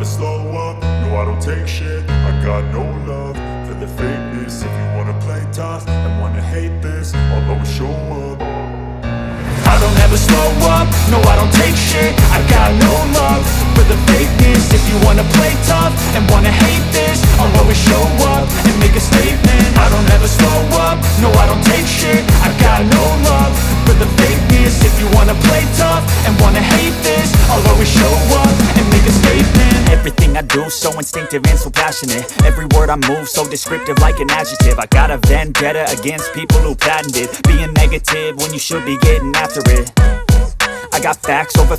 slow up, no I don't take shit. I got no love for the fakeness. If you wanna play tough and wanna hate this, I'll always show up. I don't ever slow up, no I don't take shit. I got no love for the fakeness. If you wanna play tough and wanna hate this, I'll always show up and make a statement. I don't ever slow up, no I don't take shit. I got no love for the fakeness. If you wanna play tough and wanna hate this, I'll always show up and make a statement. Everything I do so instinctive and so passionate. Every word I move so descriptive like an adjective. I got a vendetta against people who patented being negative when you should be getting after it. I got facts over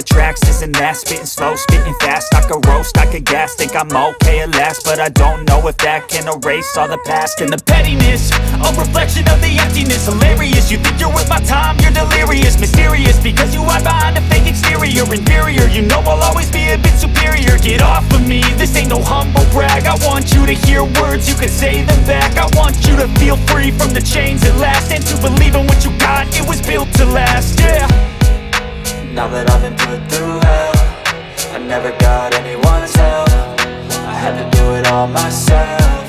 tracks, this and that. Spitting slow, spitting fast, I could roast, I could gas. Think I'm okay at last, but I don't know if that can erase all the past. And the pettiness, a reflection of the emptiness. Hilarious, you think you're worth my time, you're delirious. Mysterious, because you hide behind a fake exterior. Inferior, you know I'll always be a bit superior. Get off of me, this ain't no humble brag. I want you to hear words, you can say them back. I want you to feel free from the chains at last, and to believe in what you got, it was built to last, yeah. Now that I've been put through hell, I never got anyone's help. I had to do it all myself.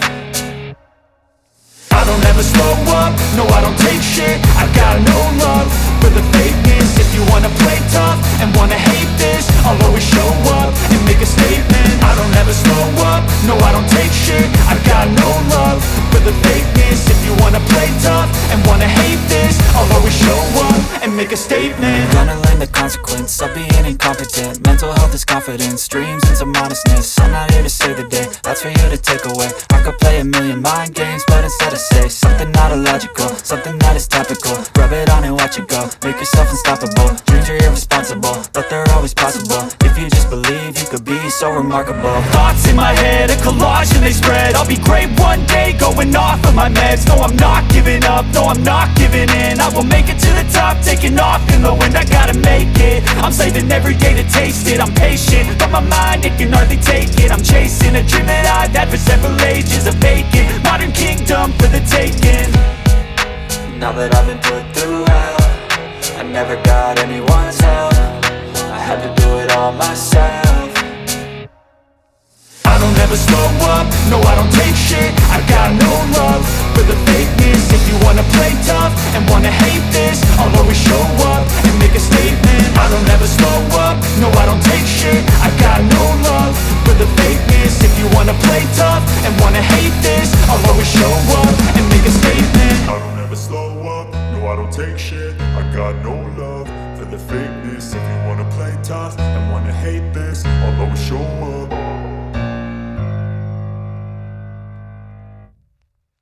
I don't ever slow up, no I don't take shit. I got no love for the fakeness. If you wanna play tough and wanna hate this, I'll always show up and make a statement. I don't ever slow up, no I don't take shit. I got no love for the fakeness. If you wanna play tough and wanna hate this, I'll always show up and make a statement. Gonna learn the consequence of being incompetent. Mental health is confidence, dreams and some honestness. I'm not here to save the day, that's for you to take away. I could play a million mind games, but instead I say something not illogical, something that is topical. Rub it on and watch it go, make yourself unstoppable. Dreams are irresponsible, but they're always possible. If you just believe, you could be so remarkable. Thoughts in my head, a collage and they spread. I'll be great one day, going off of my meds. No, I'm not giving up, no, I'm not giving in. I will make it to the top, taking off in the wind. I gotta make it, I'm saving every day to taste it. I'm patient, but my mind, it can hardly take it. I'm chasing a dream that I've had for several ages. A vacant, modern kingdom for the taking. Now that I've been put through hell, I never got anyone's help. I had to do it all myself. I don't ever slow up, no I don't take shit. I got no love for the fakeness. If you wanna play tough and wanna hate this, I'll always show up and make a statement. I don't ever slow up, no I don't take shit. I got no love for the fakeness. If you wanna play tough and wanna hate